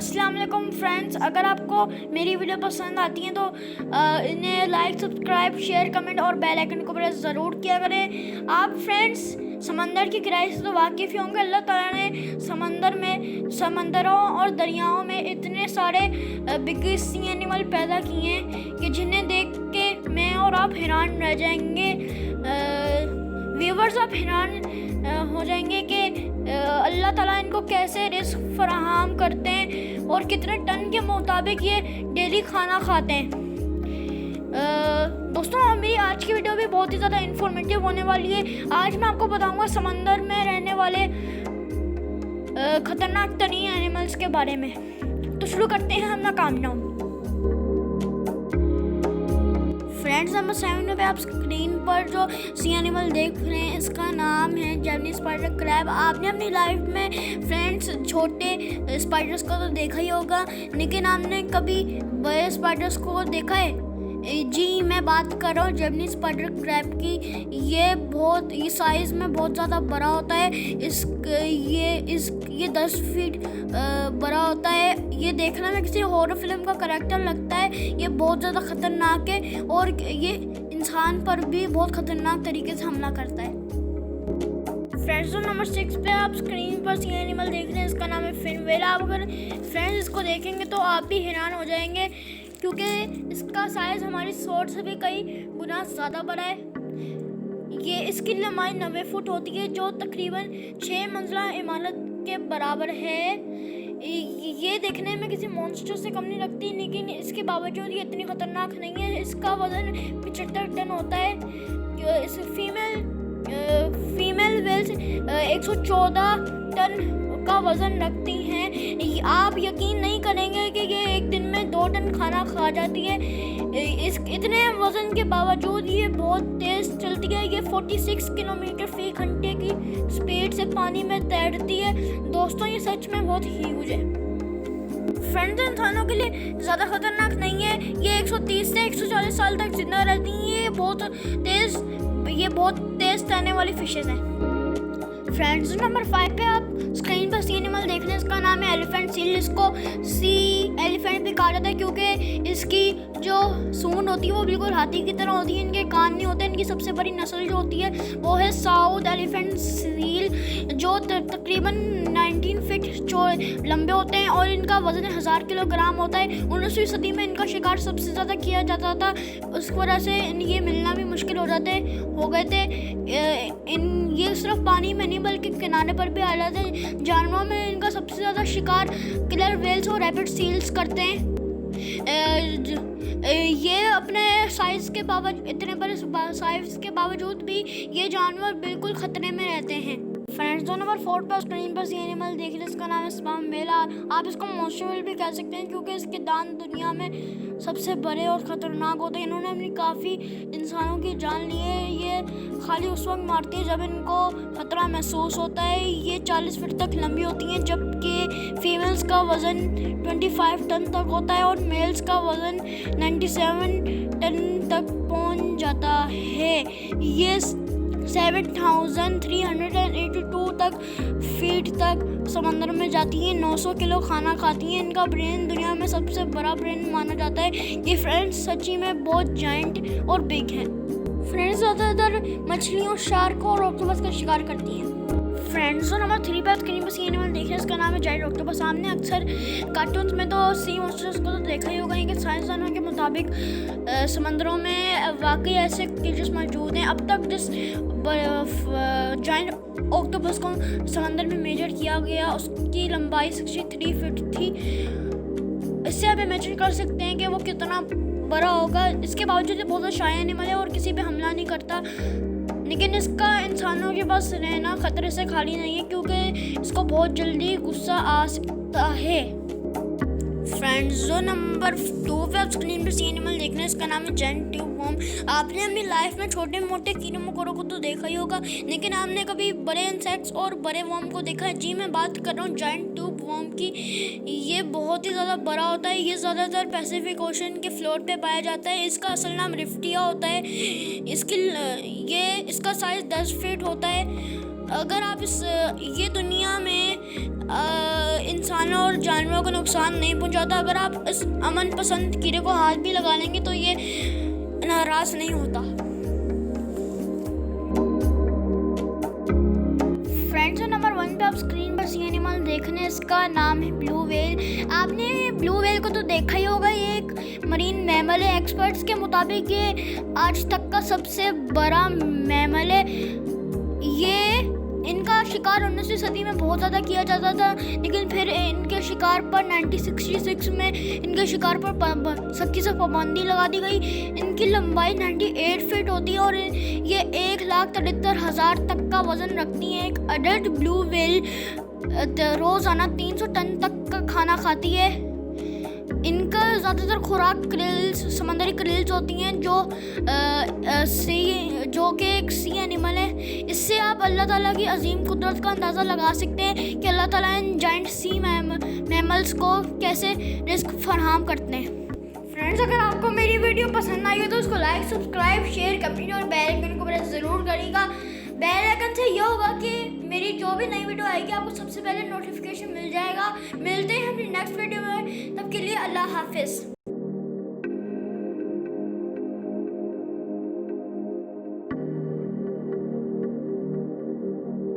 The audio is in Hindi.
अस्सलाम वालेकुम फ्रेंड्स, अगर आपको मेरी वीडियो पसंद आती है तो इन्हें लाइक, सब्सक्राइब, शेयर, कमेंट और बेल आइकन को प्रेस ज़रूर किया करें। आप फ्रेंड्स समंदर की गहराई से तो वाकिफ़ ही होंगे। अल्लाह ताला ने समंदरों और दरियाओं में इतने सारे बिग सी एनिमल पैदा किए हैं कि जिन्हें देख के मैं और आप हैरान रह जाएंगे। व्यूवर्स, आप हैरान हो जाएंगे कि अल्लाह ताला इनको कैसे रिस्क फराहम करते हैं और कितने टन के मुताबिक ये डेली खाना खाते हैं। दोस्तों, मेरी आज की वीडियो भी बहुत ही ज़्यादा इन्फॉर्मेटिव होने वाली है। आज मैं आपको बताऊंगा समंदर में रहने वाले ख़तरनाक तरीन एनिमल्स के बारे में। तो शुरू करते हैं अपना काउंटडाउन। फ्रेंड्स, नंबर 7 पे आप स्क्रीन पर जो सी एनिमल देख रहे हैं, इसका नाम है जैपनीज स्पाइडर क्रैब। आपने अपनी लाइफ में फ्रेंड्स छोटे स्पाइडर्स को तो देखा ही होगा, लेकिन आपने कभी बड़े स्पाइडर्स को देखा है? जी, मैं बात कर रहा हूँ जैपनीज स्पाइडर क्रैब की। ये साइज़ में बहुत ज़्यादा बड़ा होता है। ये 10 फीट बड़ा होता है। ये देखने में किसी हॉरर फिल्म का कैरेक्टर लगता है। ये बहुत ज़्यादा ख़तरनाक है और ये इंसान पर भी बहुत ख़तरनाक तरीके से हमला करता है। फ्रेंड्स, नंबर 6 पे आप स्क्रीन पर सी एनिमल देख रहे हैं, इसका नाम है फिन व्हेल। आप अगर फ्रेंड्स इसको देखेंगे तो आप भी हैरान हो जाएंगे, क्योंकि इसका साइज़ हमारी स्वॉर्ड से भी कई गुना ज़्यादा बड़ा है। इसकी लंबाई 90 फुट होती है, जो तकरीबन 6 मंजिला इमारत के बराबर है। ये देखने में किसी मॉन्स्टर से कम नहीं लगती, लेकिन इसके बावजूद ये इतनी ख़तरनाक नहीं है। इसका वज़न 75 टन होता है। इस फीमेल वेल्स 114 टन का वज़न रखती हैं। आप यकीन नहीं करेंगे कि ये एक दिन में 2 टन खाना खा जाती है। इतने वज़न के बावजूद ये बहुत तेज़ चलती है। ये 46 किलोमीटर फी घंटे की स्पीड से पानी में तैरती है। दोस्तों, ये सच में बहुत ह्यूज है। फ्रेंड्स, इंसानों के लिए ज़्यादा ख़तरनाक नहीं है। ये 130 से 140 साल तक जिंदा रहती हैं। ये बहुत तेज़ तैरने वाली फिशेज़ हैं। फ्रेंड्स, नंबर 5 पे आप स्क्रीन पर सी एनिमल देख रहे हैं, इसका नाम है एलिफेंट सील। इसको सी एलिफेंट भी कहा जाता है क्योंकि इसकी जो सूंड होती है वो बिल्कुल हाथी की तरह होती है। इनके कान नहीं होते। इनकी सबसे बड़ी नस्ल जो होती है वो है साउथ एलिफेंट सील, जो तकरीबन 19 फीट लंबे होते हैं और इनका वज़न 1000 किलोग्राम होता है। 19वीं सदी में इनका शिकार सबसे ज़्यादा किया जाता था। उस वजह से ये मिलना भी मुश्किल हो गए थे। ये सिर्फ पानी में नहीं बल्कि किनारे पर भी आ जाते हैं। जानवरों में इनका सबसे ज़्यादा शिकार किलर वेल्स और रैपिड सील्स करते हैं। ये अपने साइज़ के बावजूद, इतने बड़े साइज़ के बावजूद भी ये जानवर बिल्कुल ख़तरे में रहते हैं। फ्रेंड्स, नंबर 4 पर स्क्रीन पर सी एनिमल देख रहे हैं, इसका नाम है स्पर्म व्हेल। आप इसको मॉन्स्टर व्हेल भी कह सकते हैं क्योंकि इसके दांत दुनिया में सबसे बड़े और ख़तरनाक होते हैं। इन्होंने अपनी काफ़ी इंसानों की जान ली है। ये खाली उस वक्त मारती है जब इनको ख़तरा महसूस होता है। ये 40 फीट तक लंबी होती हैं, जबकि फीमेल्स का वज़न 25 टन तक होता है और मेल्स का वज़न 97 टन तक पहुंच जाता है। ये 7382 फीट तक समंदर में जाती हैं। 900 किलो खाना खाती हैं। इनका ब्रेन दुनिया में सबसे बड़ा ब्रेन माना जाता है। ये फ्रेंड्स सच्ची में बहुत जायंट और बिग है। फ्रेंड्स, ज़्यादातर मछलियों, शार्क और ऑक्टोपस का शिकार करती हैं। फ्रेंड्स, नंबर 3 पर स्क्रीन पर सी एनिमल देख रहे हैं, इसका नाम है जायंट ऑक्टोपस। हमने अक्सर कार्टून्स में तो सी मॉन्स्टर्स को तो देखा ही होगा कि साइंसदानों के मुताबिक समंदरों में वाकई ऐसे क्रीचर्स मौजूद हैं। अब तक जिस जायंट ऑक्टोपस को समंदर में मेजर किया गया उसकी लंबाई 63 फीट थी। इससे आप इमेजिन कर सकते हैं कि वो कितना बड़ा होगा। इसके बावजूद ये बहुत शाय एनिमल है और किसी पे हमला नहीं करता, लेकिन इसका इंसानों के पास रहना खतरे से खाली नहीं है क्योंकि इसको बहुत जल्दी गुस्सा आ सकता है। फ्रेंड्स, जो नंबर 2 पे आप स्क्रीन पर सी एनिमल देख रहे हैं, इसका नाम है जायंट ट्यूब वर्म। आपने अपनी लाइफ में छोटे मोटे कीड़े मकोड़ों को तो देखा ही होगा, लेकिन आपने कभी बड़े इंसेक्ट्स और बड़े वर्म को देखा है? जी, मैं बात कर रहा हूँ जायंट ट्यूब वर्म की। ये बहुत ही ज़्यादा बड़ा होता है। ये ज़्यादातर पैसिफिक ओशन के फ्लोर पे पाया जाता है। इसका असल नाम रिफ्टिया होता है। इसका साइज़ 10 फीट होता है। अगर आप ये दुनिया में इंसानों और जानवरों को नुकसान नहीं पहुंचाता। अगर आप इस अमन पसंद कीड़े को हाथ भी लगा लेंगे तो ये नाराज़ नहीं होता। फ्रेंड्स, नंबर 1 पे आप स्क्रीन पर सी एनिमल देख रहे हैं, इसका नाम है ब्लू व्हेल। आपने ब्लू व्हेल को तो देखा ही होगा, ये एक मरीन मैमल है। एक्सपर्ट्स के मुताबिक ये आज तक का सबसे बड़ा मैमल है। ये इनका शिकार 19वीं सदी में बहुत ज़्यादा किया जाता था, लेकिन फिर इनके शिकार पर 1966 में इनके शिकार पर सख्ती से पाबंदी लगा दी गई। इनकी लंबाई 98 फीट होती है और ये 1,73,000 तक का वज़न रखती हैं। एक अडल्ट ब्लू व्हेल रोज़ाना 300 टन तक का खाना खाती है। इनका ज़्यादातर खुराक क्रिल्स, समंदरी क्रिल्स होती हैं, जो कि एक सी एनिमल है। इससे आप अल्लाह ताला की अजीम कुदरत का अंदाज़ा लगा सकते हैं कि अल्लाह ताला इन जाइंट सी मैमल्स को कैसे रिस्क फराहम करते हैं। फ्रेंड्स, अगर आपको मेरी वीडियो पसंद आई हो तो उसको लाइक, सब्सक्राइब, शेयर, कमेंट और बेल आइकन को प्रेस ज़रूर करिएगा। बेल आइकन से यह होगा कि मेरी जो भी नई वीडियो आएगी आपको सबसे पहले नोटिफिकेशन मिल जाएगा। मिलते हैं अपनी नेक्स्ट वीडियो में, तब के लिए अल्लाह हाफिज़।